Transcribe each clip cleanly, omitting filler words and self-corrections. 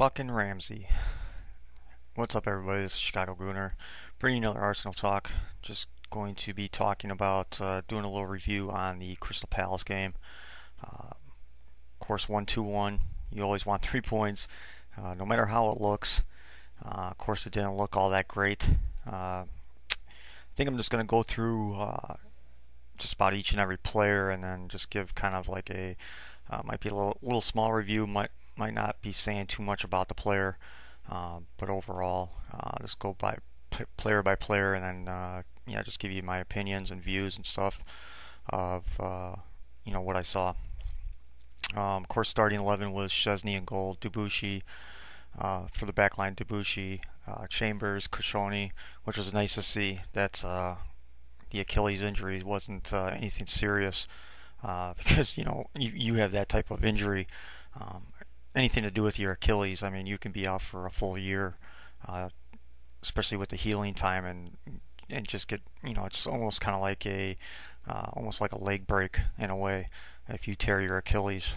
Fucking Ramsey. What's up, everybody? This is Chicago Gooner, bringing another Arsenal talk. Just going to be talking about doing a little review on the Crystal Palace game. Of course, 1-2-1. You always want 3 points, no matter how it looks. Of course, it didn't look all that great. I think I'm just going to go through just about each and every player, and then just give kind of like a might be a little small review. Might not be saying too much about the player, but overall, just go by player, and then just give you my opinions and views and stuff of what I saw. Of course, starting 11 was Szczesny and goal, Debuchy for the backline, Debuchy, Chambers, Koscielny, which was nice to see. That the Achilles injury wasn't anything serious, because you have that type of injury. Anything to do with your Achilles, I mean, you can be out for a full year, especially with the healing time, and just get, it's almost kind of like almost like a leg break in a way if you tear your Achilles.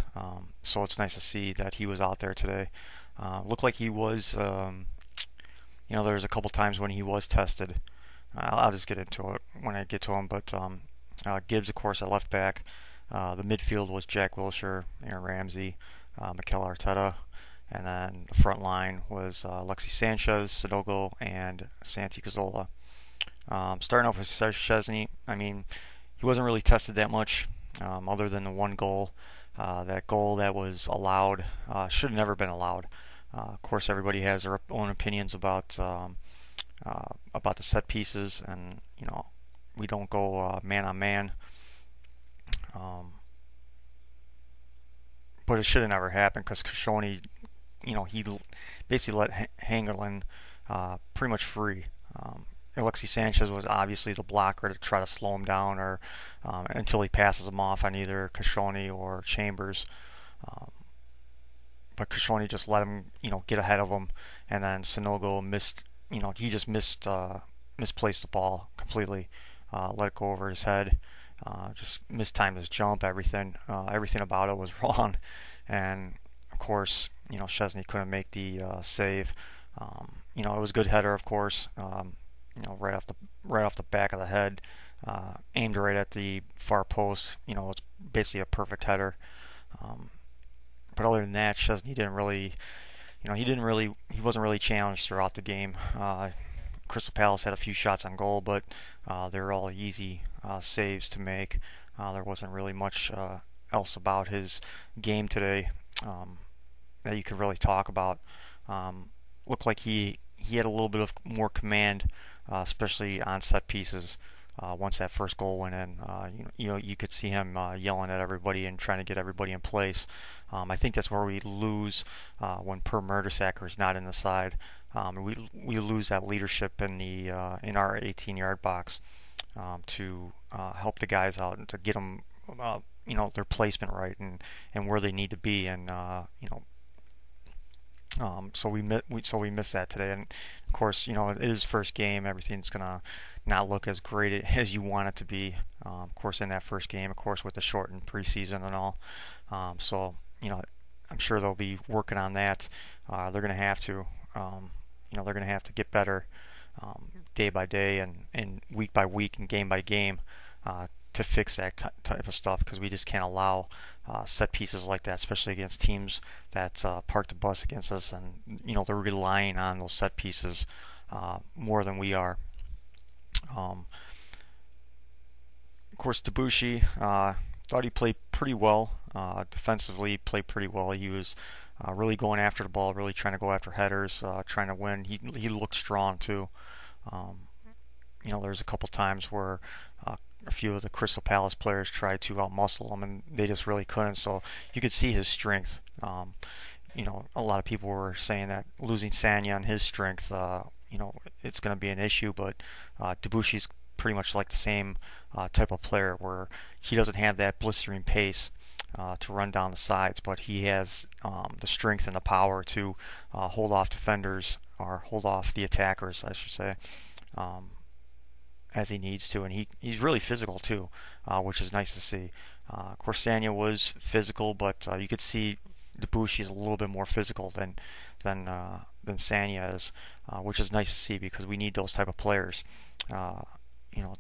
So it's nice to see that he was out there today. Looked like he was, there was a couple times when he was tested. I'll just get into it when I get to him, but Gibbs, of course, at left back. The midfield was Jack Wilshere, Aaron Ramsey, Mikel Arteta, and then the front line was Alexis Sanchez, Sanogo, and Santi Cazorla. Starting off with Szczesny, I mean, he wasn't really tested that much, other than the one goal. That goal that was allowed should have never been allowed. Of course, everybody has their own opinions about the set pieces, and we don't go man on man. But it should have never happened because Koscielny, he basically let Hangerlin pretty much free. Alexis Sanchez was obviously the blocker to try to slow him down, or until he passes him off on either Koscielny or Chambers. But Koscielny just let him, get ahead of him, and then Sanogo missed. He just misplaced the ball completely. Let it go over his head. Just mistimed his jump. Everything about it was wrong, and of course, Szczesny couldn't make the save. It was a good header, of course. Right off the back of the head, aimed right at the far post. It's basically a perfect header. But other than that, Szczesny didn't really, he wasn't really challenged throughout the game. Crystal Palace had a few shots on goal, but they were all easy saves to make. There wasn't really much else about his game today that you could really talk about. Looked like he had a little bit of more command, especially on set pieces. Once that first goal went in, you could see him yelling at everybody and trying to get everybody in place. I think that's where we lose when Per Mertesacker is not in the side. We lose that leadership in our 18-yard box to help the guys out and to get them their placement right and where they need to be, and so we missed that today. And of course, it is first game. Everything's gonna not look as great as you want it to be. Of course, in that first game, of course, with the shortened preseason and all. So I'm sure they'll be working on that. They're gonna have to. They're gonna have to get better day by day and week by week and game by game to fix that type of stuff, because we just can't allow set pieces like that, especially against teams that park the bus against us, and they're relying on those set pieces more than we are. Of course, Debuchy, thought he played pretty well defensively. Played pretty well. He was really going after the ball, really trying to go after headers, trying to win. He looked strong too. There's a couple times where a few of the Crystal Palace players tried to outmuscle him, and they just really couldn't. So you could see his strength. A lot of people were saying that losing Sanya and his strength, it's going to be an issue. But Debuchy's pretty much like the same type of player, where he doesn't have that blistering pace to run down the sides, but he has the strength and the power to hold off defenders, or hold off the attackers, I should say, as he needs to. And he's really physical too, which is nice to see. Of course, Sanya was physical, but you could see Debuchy is a little bit more physical than Sanya is, which is nice to see because we need those type of players. Uh, you know,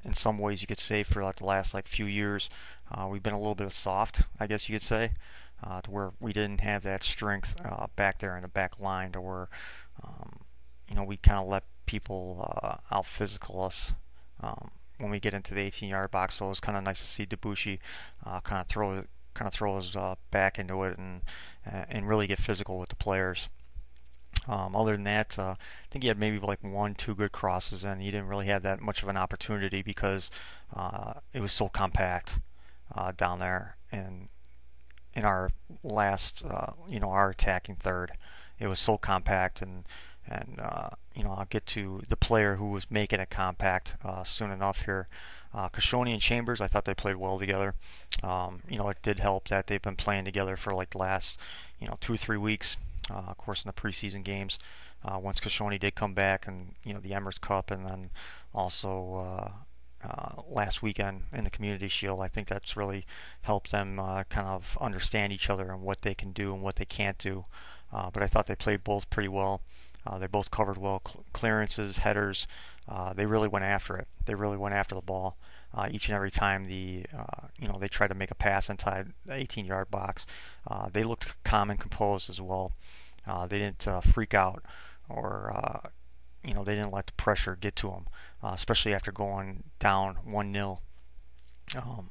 in some ways you could say for like the last like few years, we've been a little bit soft, I guess you could say, to where we didn't have that strength back there in the back line, to where um, we kind of let people out physical us when we get into the 18-yard box. So it was kind of nice to see Debuchy kind of throw his back into it and really get physical with the players. Other than that, I think he had maybe like one, two good crosses, and he didn't really have that much of an opportunity because it was so compact down there. And in our last, our attacking third, it was so compact, and I'll get to the player who was making it compact soon enough here. Kashoni and Chambers, I thought they played well together. It did help that they've been playing together for like the last, 2 or 3 weeks. Of course, in the preseason games, once Kashoni did come back, and the Emirates Cup, and then also last weekend in the Community Shield, I think that's really helped them kind of understand each other and what they can do and what they can't do. But I thought they played both pretty well. They both covered well, clearances, headers. They really went after it. They really went after the ball each and every time they tried to make a pass inside the 18-yard box. They looked calm and composed as well. They didn't freak out, or they didn't let the pressure get to them, especially after going down 1-0. Um,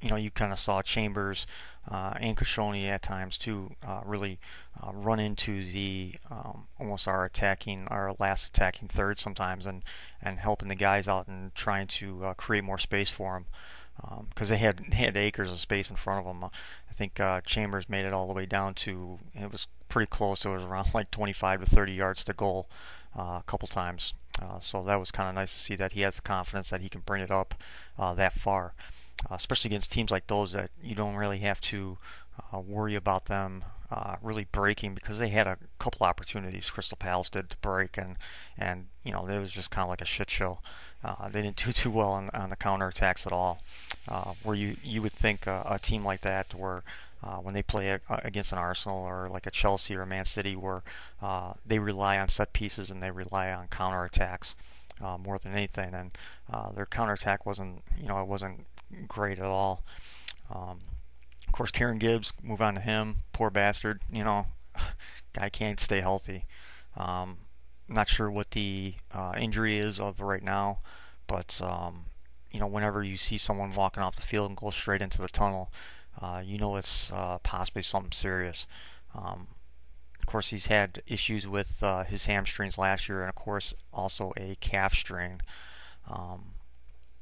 you kind of saw Chambers and Kashoni at times too really run into the almost our last attacking third sometimes, and helping the guys out and trying to create more space for them. Because they had acres of space in front of them. I think Chambers made it all the way down to, it was pretty close. It was around like 25 to 30 yards to goal a couple times. So that was kind of nice to see that he has the confidence that he can bring it up that far, especially against teams like those that you don't really have to worry about them really breaking, because they had a couple opportunities, Crystal Palace did, to break, and it was just kind of like a shit show. They didn't do too well on the counterattacks at all. Where you would think a team like that, where when they play against an Arsenal or like a Chelsea or a Man City, where they rely on set pieces and they rely on counterattacks more than anything, and their counterattack wasn't great at all. Of course, Kieran Gibbs, move on to him. Poor bastard, guy can't stay healthy. Not sure what the injury is of right now, but whenever you see someone walking off the field and go straight into the tunnel, it's possibly something serious. Of course, he's had issues with his hamstrings last year, and of course also a calf strain.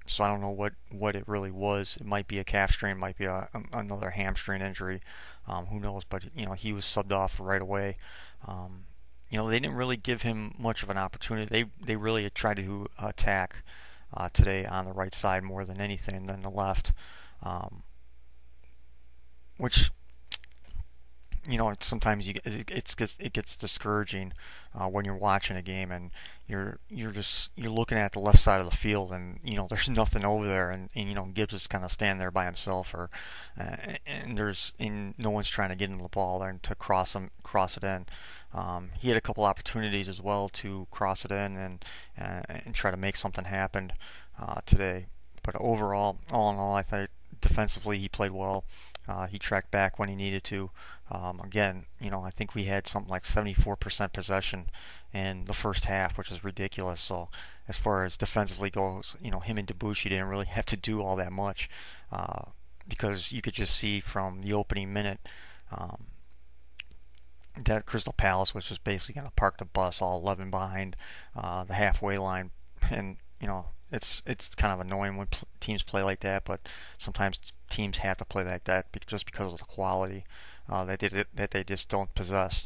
So I don't know what it really was. It might be a calf strain, might be another hamstring injury. Who knows? But he was subbed off right away. They didn't really give him much of an opportunity. They really tried to attack today on the right side more than anything than the left, which sometimes it gets discouraging when you're watching a game and you're looking at the left side of the field, and there's nothing over there, and Gibbs is kind of standing there by himself, or and no one's trying to get into the ball and to cross it in. He had a couple opportunities as well to cross it in and try to make something happen today. But overall, all in all, I thought defensively he played well. He tracked back when he needed to. Again, I think we had something like 74% possession in the first half, which is ridiculous. So as far as defensively goes, him and Debuchy didn't really have to do all that much, because you could just see from the opening minute that Crystal Palace was just basically going to park the bus all 11 behind the halfway line. And it's kind of annoying when teams play like that, but sometimes teams have to play like that just because of the quality that they just don't possess.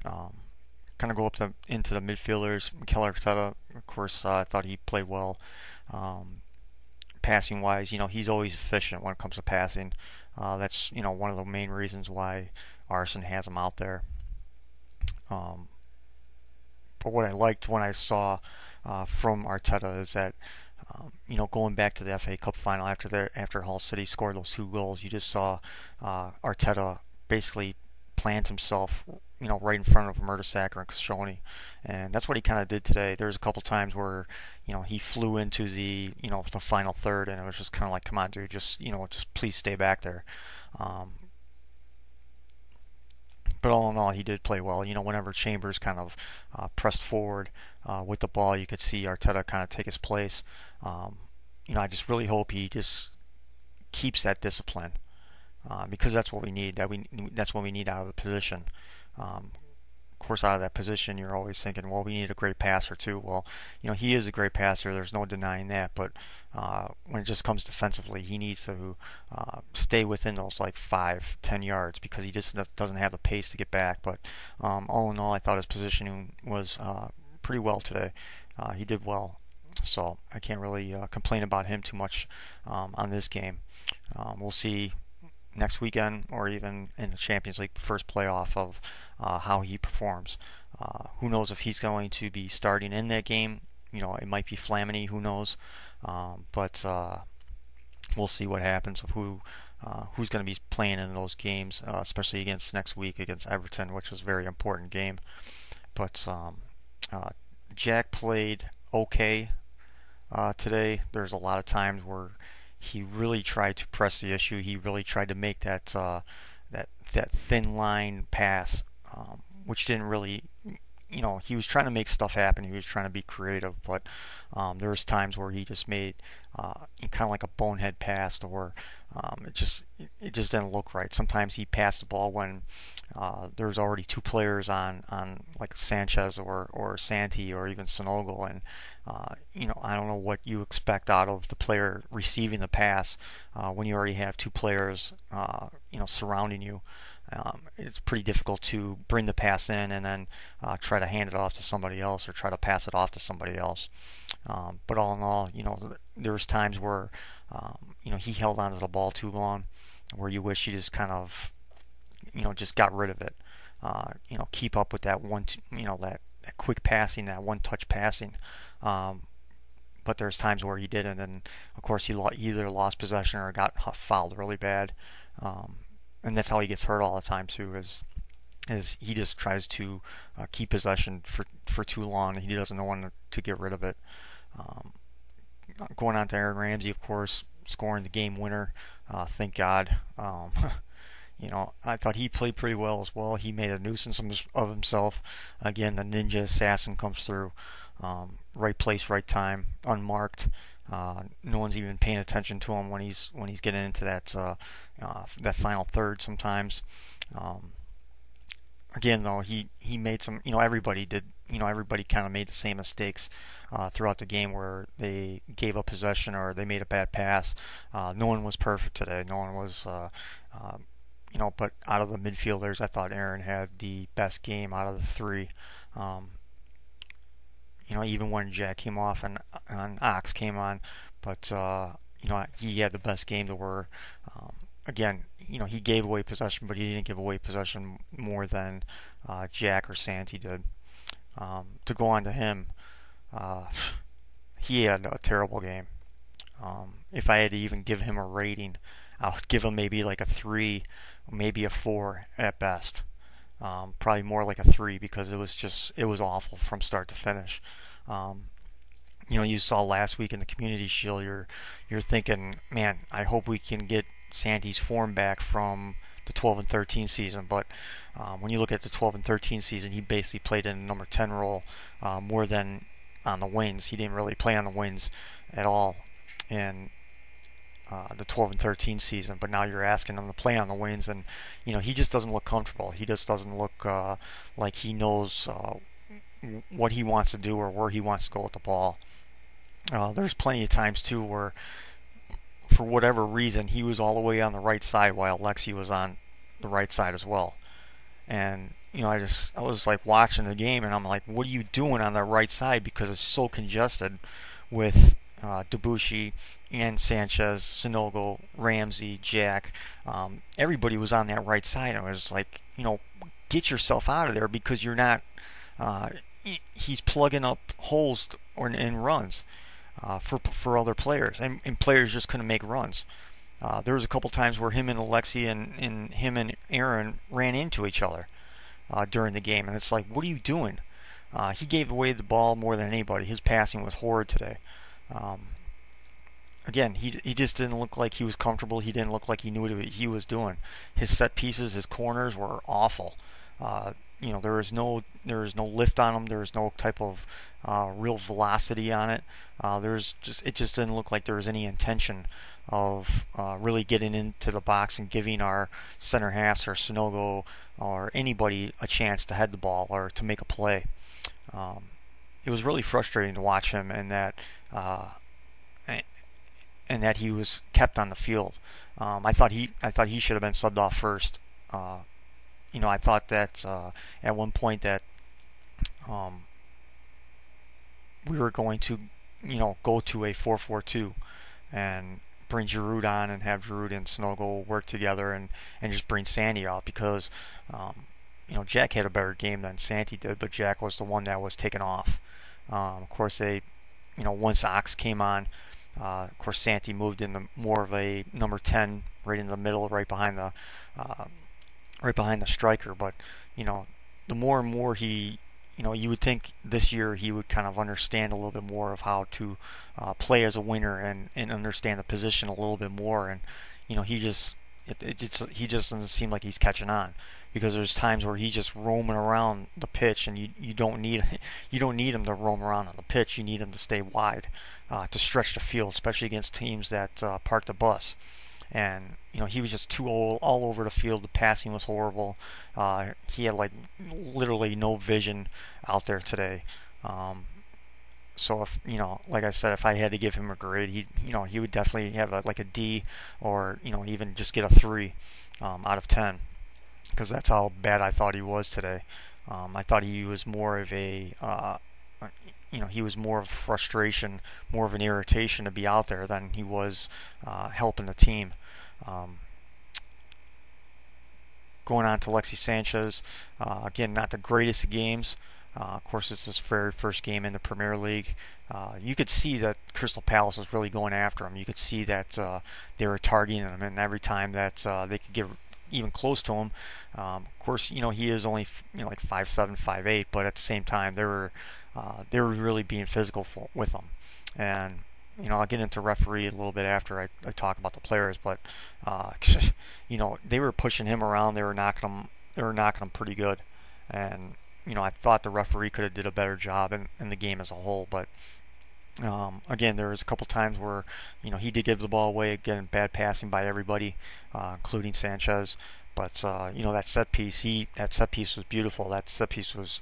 Kind of go into the midfielders. Mikel Arteta, of course, I thought he played well. Passing wise, he's always efficient when it comes to passing. That's one of the main reasons why Arsene has him out there. But what I liked when I saw from Arteta is that going back to the FA Cup final after Hull City scored those 2 goals, you just saw Arteta basically plant himself, right in front of Mertesacker and Koscielny, and that's what he kind of did today. There's a couple times where, he flew into the final third, and it was just kind of like, come on, dude, just please stay back there. Um, but all in all, he did play well. Whenever Chambers kind of pressed forward with the ball, you could see Arteta kind of take his place. Um, I just really hope he just keeps that discipline, because that's what we need. That's what we need out of the position. Of course, out of that position, you're always thinking, well, we need a great passer too. Well, he is a great passer. There's no denying that. But when it just comes defensively, he needs to stay within those like 5-10 yards, because he just doesn't have the pace to get back. But all in all, I thought his positioning was pretty well today. He did well, so I can't really complain about him too much on this game. We'll see next weekend, or even in the Champions League first playoff, of how he performs. Who knows if he's going to be starting in that game? It might be Flamini. Who knows? But we'll see what happens of who's going to be playing in those games, especially against next week against Everton, which is a very important game. But Jack played okay today. There's a lot of times where he really tried to press the issue. He really tried to make that thin line pass, which didn't really, he was trying to make stuff happen. He was trying to be creative, but there was times where he just made kind of like a bonehead pass, or it just didn't look right. Sometimes he passed the ball when there's already two players on like Sanchez or Santi or even Sonogo, and I don't know what you expect out of the player receiving the pass when you already have two players surrounding you. It's pretty difficult to bring the pass in and then try to hand it off to somebody else, or try to pass it off to somebody else. But all in all, there's times where he held onto the ball too long, where you wish he just kind of just got rid of it. Keep up with that that quick passing, that one-touch passing. But there's times where he didn't, and of course he either lost possession or got fouled really bad. And that's how he gets hurt all the time too, is he just tries to keep possession for too long, and he doesn't know when to get rid of it. Going on to Aaron Ramsey, of course, scoring the game winner. Thank God. I thought he played pretty well as well. He made a nuisance of himself. Again, the ninja assassin comes through. Right place, right time, unmarked. No one's even paying attention to him when he's getting into that final third sometimes. Again, though, he made some. Everybody did. Everybody kind of made the same mistakes throughout the game, where they gave up possession or they made a bad pass. No one was perfect today. No one was. But out of the midfielders, I thought Aaron had the best game out of the three. Even when Jack came off and Ox came on, but he had the best game to where, again, he gave away possession, but he didn't give away possession more than Jack or Santi did. To go on to him, he had a terrible game. If I had to even give him a rating, I would give him maybe like a 3, maybe a 4 at best. Probably more like a 3, because it was awful from start to finish. You saw last week in the Community Shield, you're thinking, man, I hope we can get Santi's form back from the 12 and 13 season. But when you look at the 12 and 13 season, he basically played in the number 10 role more than on the wings. He didn't really play on the wings at all in the 12 and 13 season, but now you're asking him to play on the wings, and he just doesn't look comfortable. He just doesn't look like he knows what he wants to do or where he wants to go with the ball. There's plenty of times too where, for whatever reason, he was all the way on the right side while Lexi was on the right side as well. And I was like watching the game, and I'm like, what are you doing on the right side? Because it's so congested with Debuchy and Sanchez, Sonogo, Ramsey, Jack. Everybody was on that right side. I was like, get yourself out of there, because you're not. He's plugging up holes in runs for other players, and players just couldn't make runs. There was a couple times where him and Alexi and him and Aaron ran into each other during the game, and it's like, what are you doing? He gave away the ball more than anybody. His passing was horrid today. Um, Again, he just didn't look like he was comfortable. He didn't look like he knew what he was doing. His set pieces, his corners were awful. There was no lift on him. There was no type of real velocity on it. It just didn't look like there was any intention of really getting into the box and giving our center halves or Sonogo or anybody a chance to head the ball or to make a play. Um, it was really frustrating to watch him, uh, and that he was kept on the field. I thought he should have been subbed off first. I thought that at one point that um, we were going to, go to a 4-4-2 and bring Giroud on and have Giroud and Sonogo work together and just bring Sandy out because, Jack had a better game than Santi did, but Jack was the one that was taken off. Of course, once Ox came on, of course, Santi moved in more of a number 10, right in the middle, uh, right behind the striker. But the more and more you would think this year he would kind of understand a little bit more of how to play as a winger and understand the position a little bit more. And he just doesn't seem like he's catching on because there's times where he's just roaming around the pitch, and you don't need you don't need him to roam around on the pitch. You need him to stay wide, to stretch the field, especially against teams that park the bus. And he was just too old all over the field. The passing was horrible. He had like literally no vision out there today. So if like I said, if I had to give him a grade, he would definitely have like a D, or even just get a 3 out of 10, because that's how bad I thought he was today. I thought he was more of he was more of frustration, more of an irritation to be out there than he was helping the team. Um, Going on to Alexi Sanchez, again, not the greatest of games. Of course, it's his very first game in the Premier League. You could see that Crystal Palace was really going after him. You could see that they were targeting him, and every time that they could get even close to him, of course, he is only like 5'7", 5'8", but at the same time, they were really being physical with him. And I'll get into referee a little bit after I talk about the players, but they were pushing him around. They were knocking him. They were knocking him pretty good, and I thought the referee could have did a better job in the game as a whole. But again, there was a couple times where he did give the ball away. Again, bad passing by everybody, including Sanchez. But that set piece was beautiful. That set piece was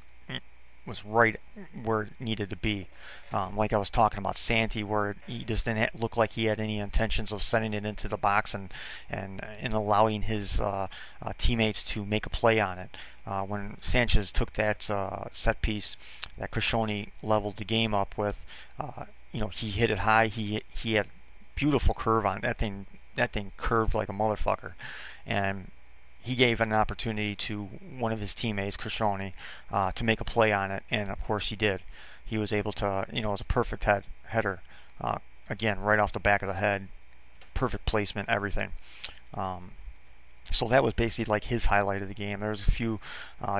right where it needed to be. Like I was talking about Santi, where he just didn't look like he had any intentions of sending it into the box and allowing his teammates to make a play on it. When Sanchez took that set piece that Koscielny leveled the game up with, he hit it high. He had beautiful curve on that thing. That thing curved like a motherfucker, and he gave an opportunity to one of his teammates, Koscielny, to make a play on it, and of course he did. He was able to, it was a perfect header. Again, right off the back of the head, perfect placement, everything. So that was basically like his highlight of the game. There was a few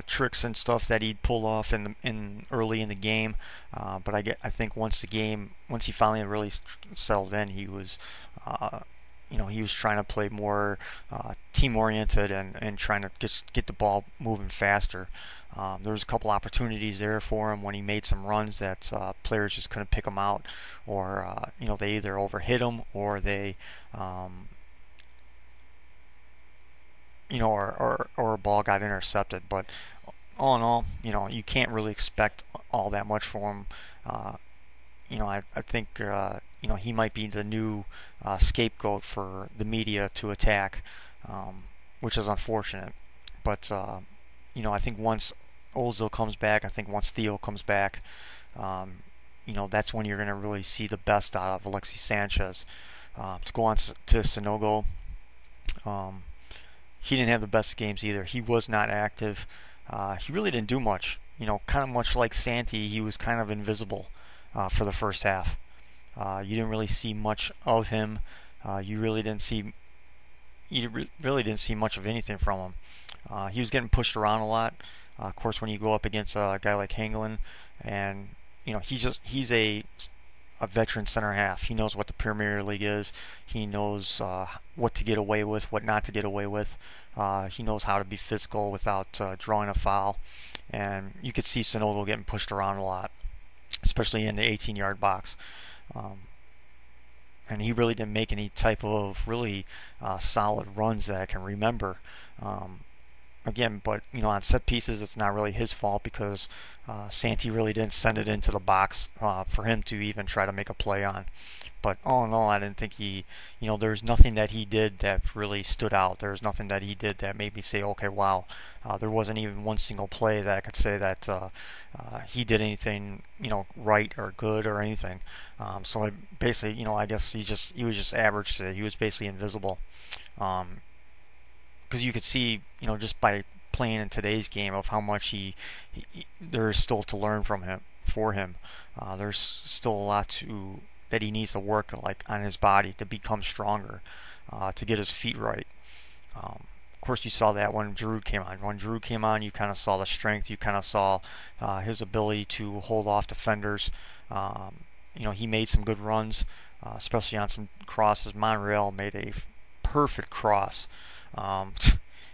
tricks and stuff that he'd pull off in early in the game, but I think once he finally really settled in, he was. He was trying to play more team-oriented and trying to just get the ball moving faster. There was a couple opportunities there for him when he made some runs that players just couldn't pick him out, or they either overhit him or they, or a ball got intercepted. But all in all, you can't really expect all that much from him. I think he might be the new scapegoat for the media to attack, which is unfortunate. But I think once Ozil comes back, I think once Theo comes back, that's when you're going to really see the best out of Alexis Sanchez. To go on to Sonogo, he didn't have the best games either. He was not active. He really didn't do much. Kind of much like Santi, he was kind of invisible for the first half. You didn't really see much of him. You really didn't see really didn't see much of anything from him. He was getting pushed around a lot. Of course, when you go up against a guy like Hangelin, and he's a veteran center half. He knows what the Premier League is. He knows what to get away with, what not to get away with. He knows how to be physical without drawing a foul. And you could see Sonogo getting pushed around a lot, especially in the 18-yard box. Um, and he really didn't make any type of really solid runs that I can remember. Um, Again, but on set pieces, it's not really his fault because Santi really didn't send it into the box for him to even try to make a play on. But all in all, I didn't think there's nothing that he did that really stood out. There's nothing that he did that made me say, okay, wow. There wasn't even one single play that I could say that he did anything, right or good or anything. So basically, I guess he was just average today. He was basically invisible. Um, because you could see, just by playing in today's game of how much there is still to learn from him for him. There's still a lot that he needs to work like on his body to become stronger, to get his feet right. Of course, you saw that when Giroud came on. When Giroud came on, you kind of saw the strength. You kind of saw his ability to hold off defenders. He made some good runs, especially on some crosses. Monreal made a perfect cross. Um,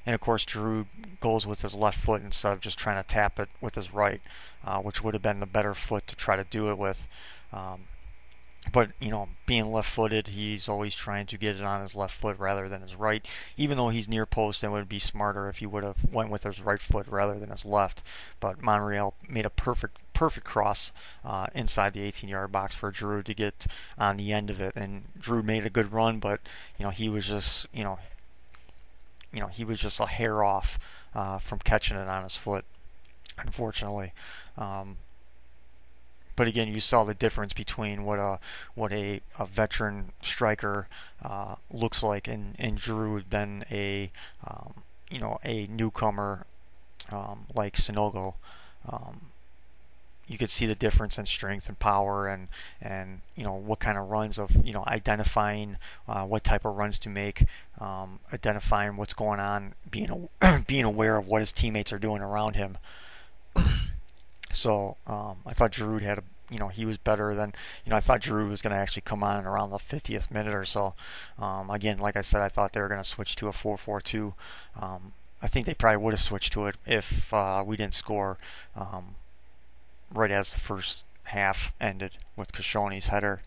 and of course, Giroud goes with his left foot instead of just trying to tap it with his right, which would have been the better foot to try to do it with. Um, but being left-footed, he's always trying to get it on his left foot rather than his right. Even though he's near post, it would be smarter if he would have went with his right foot rather than his left. But Monreal made a perfect cross inside the 18-yard box for Giroud to get on the end of it, and Giroud made a good run, but he was just he was just a hair off from catching it on his foot, unfortunately. Um, but again, you saw the difference between what a veteran striker looks like in Giroud than a newcomer like Sonogo. Um, you could see the difference in strength and power, and what kind of runs of identifying what type of runs to make, identifying what's going on, being aware of what his teammates are doing around him. So I thought Giroud had he was better than I thought Giroud was going to actually come on around the 50th minute or so. Again, like I said, I thought they were going to switch to a 4-4-2. I think they probably would have switched to it if we didn't score. Right as the first half ended with Koscielny's header,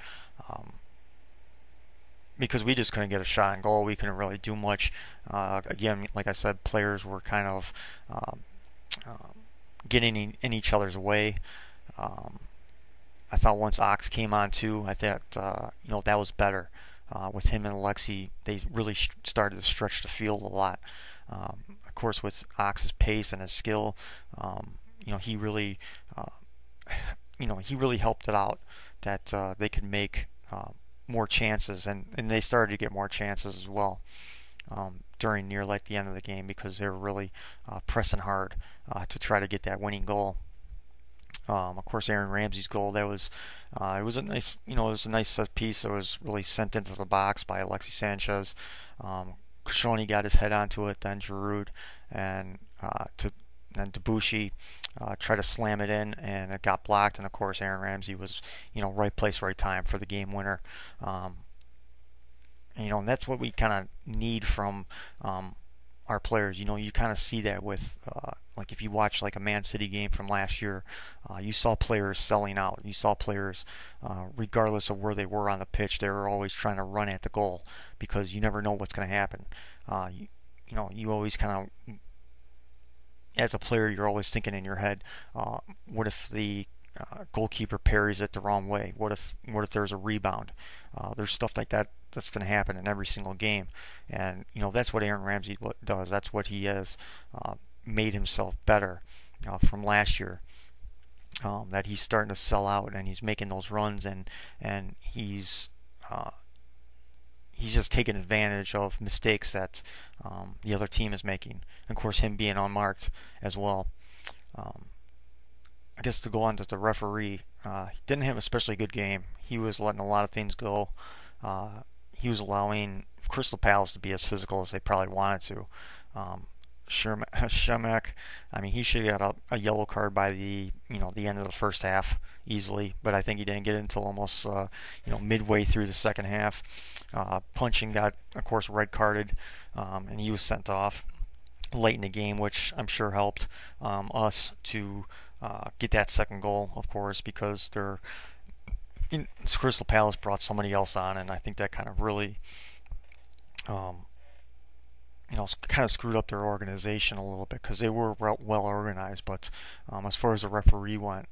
because we just couldn't get a shot on goal. We couldn't really do much. Again, like I said, players were kind of getting in each other's way. I thought once Ox came on too, I thought that was better. With him and Alexi, they really started to stretch the field a lot. Of course, with Ox's pace and his skill, he really he really helped it out that they could make more chances, and they started to get more chances as well during near like the end of the game because they were really pressing hard to try to get that winning goal. Of course, Aaron Ramsey's goal, that was it was a nice it was a nice set piece that was really sent into the box by Alexis Sanchez. Koscielny got his head onto it, then Giroud, and Debuchy tried to slam it in, and it got blocked. And of course, Aaron Ramsey was right place, right time for the game winner. And that's what we kind of need from our players. You kind of see that with like if you watch like a Man City game from last year, you saw players selling out. You saw players, regardless of where they were on the pitch, they were always trying to run at the goal because you never know what's going to happen. You always kind of, as a player, you're always thinking in your head, what if the goalkeeper parries it the wrong way? What if there's a rebound? There's stuff like that that's going to happen in every single game, and that's what Aaron Ramsey does. That's what he has made himself better from last year. That he's starting to sell out and he's making those runs, and he's just taking advantage of mistakes that the other team is making. And of course, him being unmarked as well. I guess to go on to the referee, he didn't have a especially good game. He was letting a lot of things go. he was allowing Crystal Palace to be as physical as they probably wanted to. Shemek, I mean, he should have got a yellow card by the end of the first half easily, but I think he didn't get it until almost midway through the second half. Punching got, of course, red carded, and he was sent off late in the game, which I'm sure helped us to get that second goal, of course, because Crystal Palace brought somebody else on, and I think that kind of really um, kind of screwed up their organization a little bit because they were well organized. But as far as the referee went,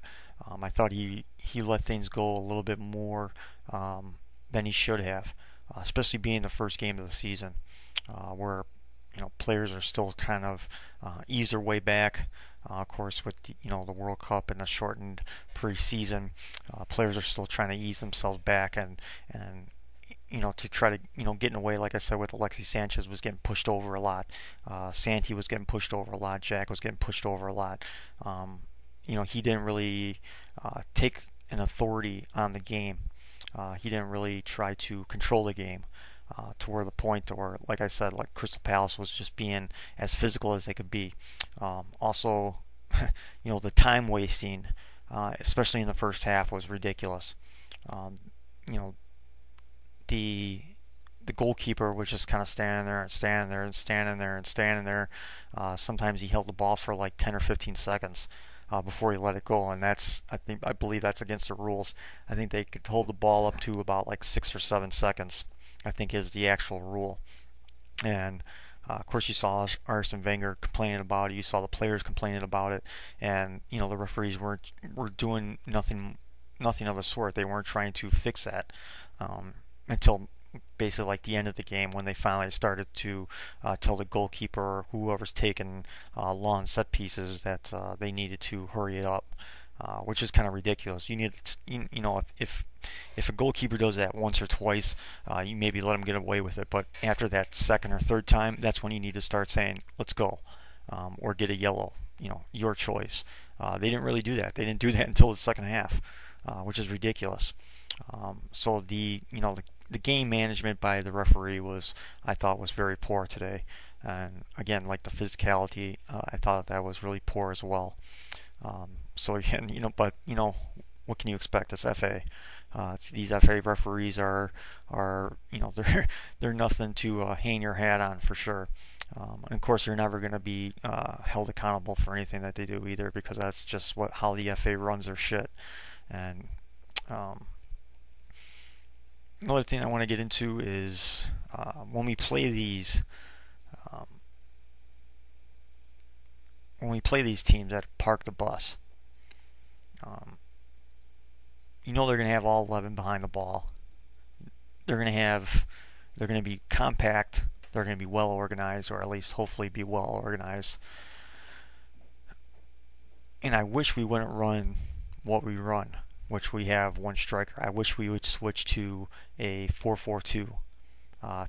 I thought he let things go a little bit more than he should have, especially being the first game of the season, where players are still kind of ease their way back. Of course, with the World Cup and the shortened preseason, players are still trying to ease themselves back and to try to get in the way. Like I said, with Alexis Sanchez was getting pushed over a lot, Santi was getting pushed over a lot, Jack was getting pushed over a lot. He didn't really take an authority on the game. He didn't really try to control the game. To where the point, or like I said, like Crystal Palace was just being as physical as they could be. Also, the time wasting, especially in the first half, was ridiculous. Um, you know, the goalkeeper was just kind of standing there and standing there and standing there and standing there. Sometimes he held the ball for like 10 or 15 seconds before he let it go, and I believe that's against the rules. I think they could hold the ball up to about like 6 or 7 seconds, I think, is the actual rule. And of course, you saw Arsene Wenger complaining about it. You saw the players complaining about it, and the referees were doing nothing of the sort. They weren't trying to fix that until basically like the end of the game, when they finally started to tell the goalkeeper or whoever's taking long set pieces that they needed to hurry it up. Which is kind of ridiculous. You need, if a goalkeeper does that once or twice, you maybe let him get away with it. But after that second or third time, that's when you need to start saying, "Let's go," or get a yellow. Your choice. They didn't really do that. They didn't do that until the second half, which is ridiculous. So the game management by the referee I thought was very poor today. And again, like the physicality, I thought that was really poor as well. So again, but what can you expect? It's FA. These FA referees are they're nothing to hang your hat on for sure. And of course, you're never going to be held accountable for anything that they do either, because that's just how the FA runs their shit. And another thing I want to get into is when we play these. When we play these teams that park the bus, they're going to have all 11 behind the ball. They're going to be compact. They're going to be well organized, or at least hopefully be well organized. And I wish we wouldn't run what we run, which we have one striker. I wish we would switch to a 4-4-2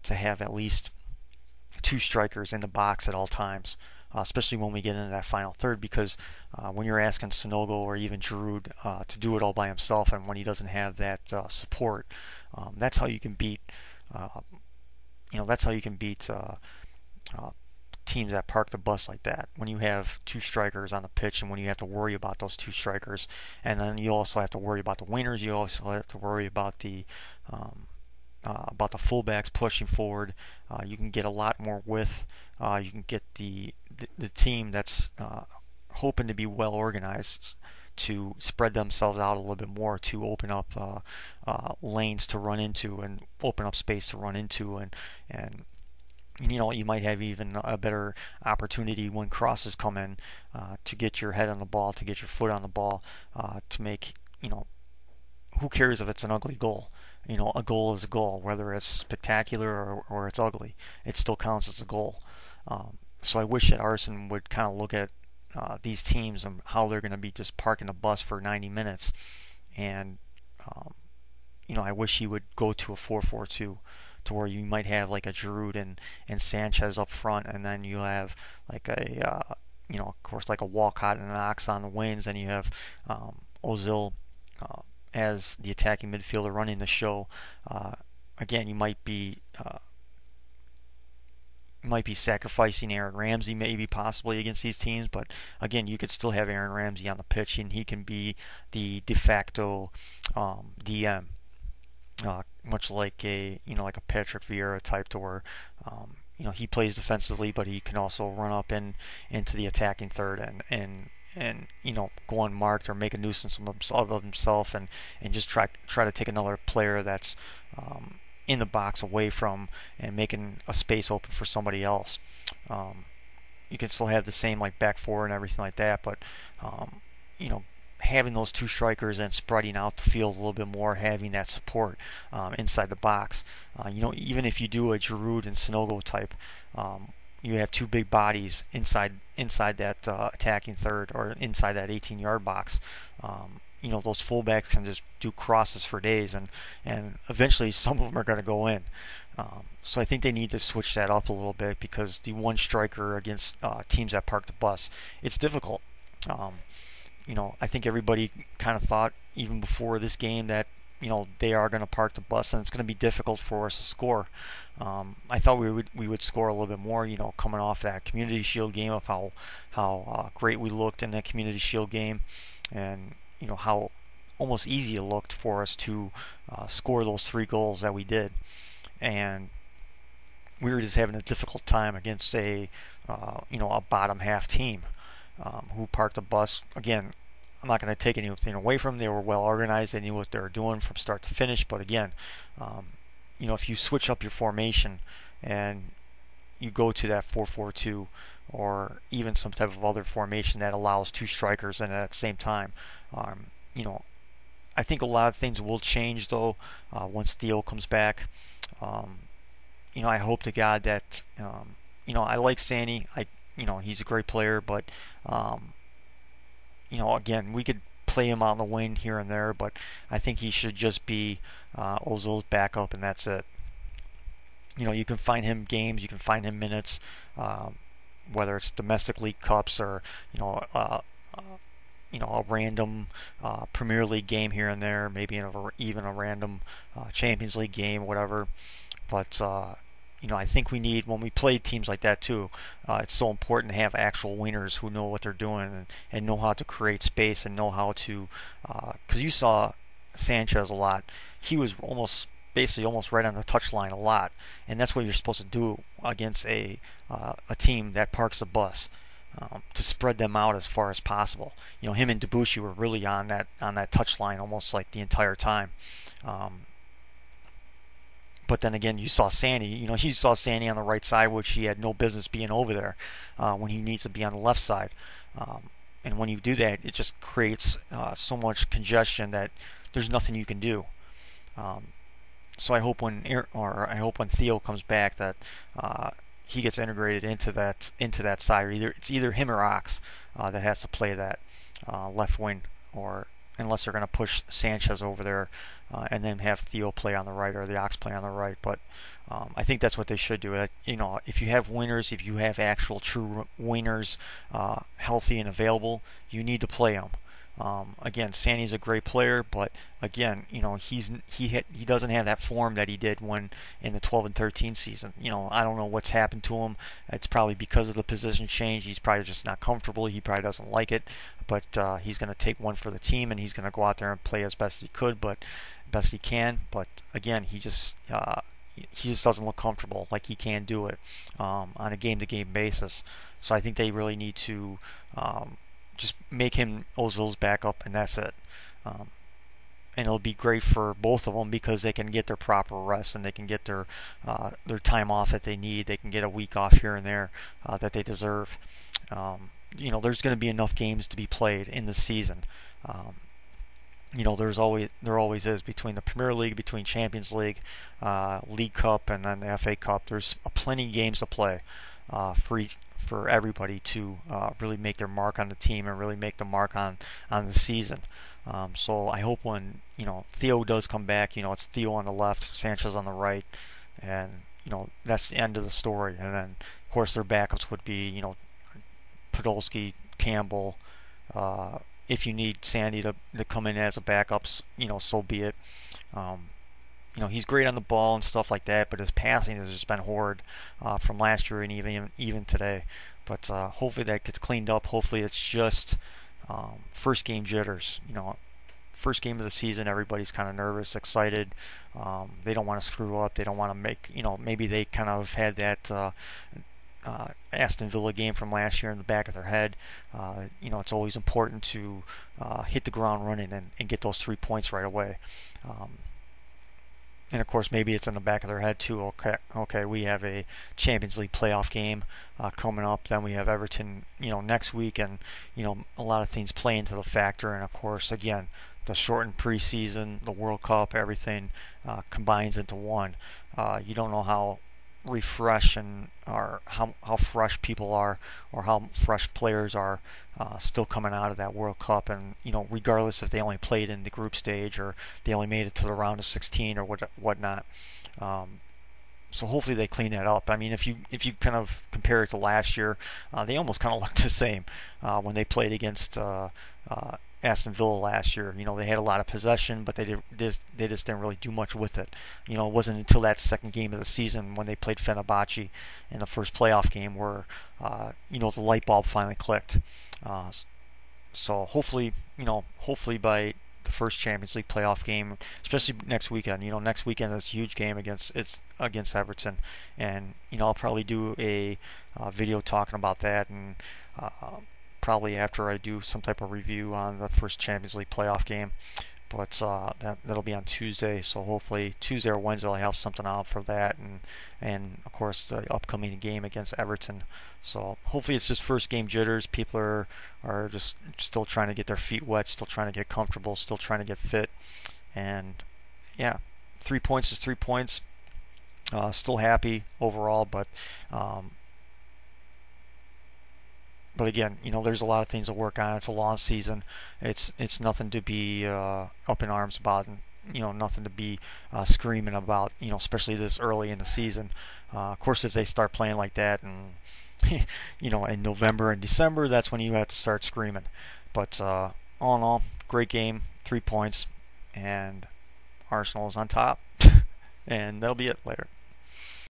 to have at least two strikers in the box at all times. Especially when we get into that final third, because when you're asking Sonogo or even Giroud to do it all by himself, and when he doesn't have that support, that's how you can beat. That's how you can beat teams that park the bus like that. When you have two strikers on the pitch, and when you have to worry about those two strikers, and then you also have to worry about the wingers. You also have to worry about the fullbacks pushing forward. You can get a lot more width. You can get the team that's hoping to be well organized to spread themselves out a little bit more, to open up lanes to run into, and open up space to run into, and you might have even a better opportunity when crosses come in to get your head on the ball, to get your foot on the ball, to make, who cares if it's an ugly goal? A goal is a goal, whether it's spectacular or it's ugly. It still counts as a goal. So I wish that Arsene would kind of look at these teams and how they're going to be just parking the bus for 90 minutes. And, I wish he would go to a 4-4-2, to where you might have like a Giroud and Sanchez up front, and then you have like of course, like a Walcott and an Ox on the wings, and you have Ozil as the attacking midfielder running the show, again, you might be sacrificing Aaron Ramsey maybe possibly against these teams, but again, you could still have Aaron Ramsey on the pitch and he can be the de facto DM, much like a Patrick Vieira type, to where he plays defensively, but he can also run up into the attacking third and go unmarked or make a nuisance of himself and just try to take another player that's in the box away from and making a space open for somebody else. Um, you can still have the same like back four and everything like that, but um, you know having those two strikers and spreading out the field a little bit more, having that support inside the box. Even if you do a Giroud and Sinogo type, you have two big bodies inside that attacking third or inside that 18-yard box. Those fullbacks can just do crosses for days, and eventually some of them are going to go in. So I think they need to switch that up a little bit, because the one striker against teams that park the bus, it's difficult. Um, I think everybody kind of thought even before this game that they are going to park the bus and it's going to be difficult for us to score. I thought we would score a little bit more. Coming off that Community Shield game, of how great we looked in that Community Shield game, and how almost easy it looked for us to score those 3 goals that we did, and we were just having a difficult time against a bottom half team who parked the bus. Again, I'm not going to take anything away from them. They were well organized. They knew what they were doing from start to finish. But again, if you switch up your formation and you go to that 4-4-2 or even some type of other formation that allows 2 strikers in at the same time, I think a lot of things will change though once Theo comes back. I hope to God that I like Sandy. He's a great player, but again, we could play him on the wing here and there, but I think he should just be Ozil's backup, and that's it. You can find him games, you can find him minutes, whether it's domestic league cups or a random Premier League game here and there, maybe even a random Champions League game, whatever. But I think we need, when we play teams like that too, it's so important to have actual winners who know what they're doing and know how to create space and know how to, because you saw Sanchez a lot. He was basically almost right on the touchline a lot, and that's what you're supposed to do against a team that parks the bus. To spread them out as far as possible. Him and Debussy were really on that touchline almost like the entire time. But then again, you saw Sandy. He saw Sandy on the right side, which he had no business being over there when he needs to be on the left side. And when you do that, it just creates so much congestion that there's nothing you can do. So I hope when Theo comes back that he gets integrated into that side. It's either him or Ox that has to play that left wing, or unless they're going to push Sanchez over there and then have Theo play on the right or the Ox play on the right. But I think that's what they should do. If you have winners, if you have actual true winners healthy and available, you need to play them. Again, Sandy's a great player, but again, he doesn't have that form that he did when in the 12 and 13 season. I don't know what's happened to him. It's probably because of the position change. He's probably just not comfortable. He probably doesn't like it, but he's going to take one for the team, and he's going to go out there and play as best he can. But again, he just doesn't look comfortable like he can do it on a game-to-game basis. So I think they really need to just make him Ozil's backup, and that's it. And it'll be great for both of them because they can get their proper rest and they can get their time off that they need. They can get a week off here and there that they deserve. There's going to be enough games to be played in the season. There always is between the Premier League, between Champions League, League Cup, and then the FA Cup. There's plenty of games to play for everybody to really make their mark on the team and really make the mark on the season. So I hope when Theo does come back, it's Theo on the left, Sanchez on the right, and that's the end of the story. And then of course their backups would be Podolski, Campbell. If you need Sandy to come in as a backup, so be it. he's great on the ball and stuff like that, but his passing has just been horrid from last year and even today. But hopefully that gets cleaned up. Hopefully it's just first game jitters. First game of the season, everybody's kind of nervous, excited. They don't want to screw up. They don't want to make, maybe they kind of had that Aston Villa game from last year in the back of their head. It's always important to hit the ground running and get those 3 points right away. And of course, maybe it's in the back of their head too. Okay, we have a Champions League playoff game coming up. Then we have Everton, next week, and a lot of things play into the factor. And of course, again, the shortened preseason, the World Cup, everything combines into one. You don't know how refreshing or how fresh people are, or how fresh players are still coming out of that World Cup, and regardless if they only played in the group stage or they only made it to the round of 16 or whatnot. So hopefully they clean that up. I mean, if you kind of compare it to last year, they almost kind of looked the same when they played against Aston Villa last year. They had a lot of possession, but they just didn't really do much with it. It wasn't until that second game of the season when they played Fenerbahce in the first playoff game where the light bulb finally clicked. So hopefully by the first Champions League playoff game, especially next weekend. Next weekend is a huge game against Everton, and I'll probably do a video talking about that, and probably after I do some type of review on the first Champions League playoff game. But that'll be on Tuesday, so hopefully Tuesday or Wednesday I'll have something out for that, and of course the upcoming game against Everton. So hopefully it's just first game jitters. People are just still trying to get their feet wet, still trying to get comfortable, still trying to get fit, and yeah, 3 points is 3 points. Still happy overall, but again, there's a lot of things to work on. It's a long season. It's nothing to be up in arms about, and nothing to be screaming about. Especially this early in the season. Of course, if they start playing like that, and in November and December, that's when you have to start screaming. But all in all, great game, 3 points, and Arsenal is on top. And that'll be it. Later.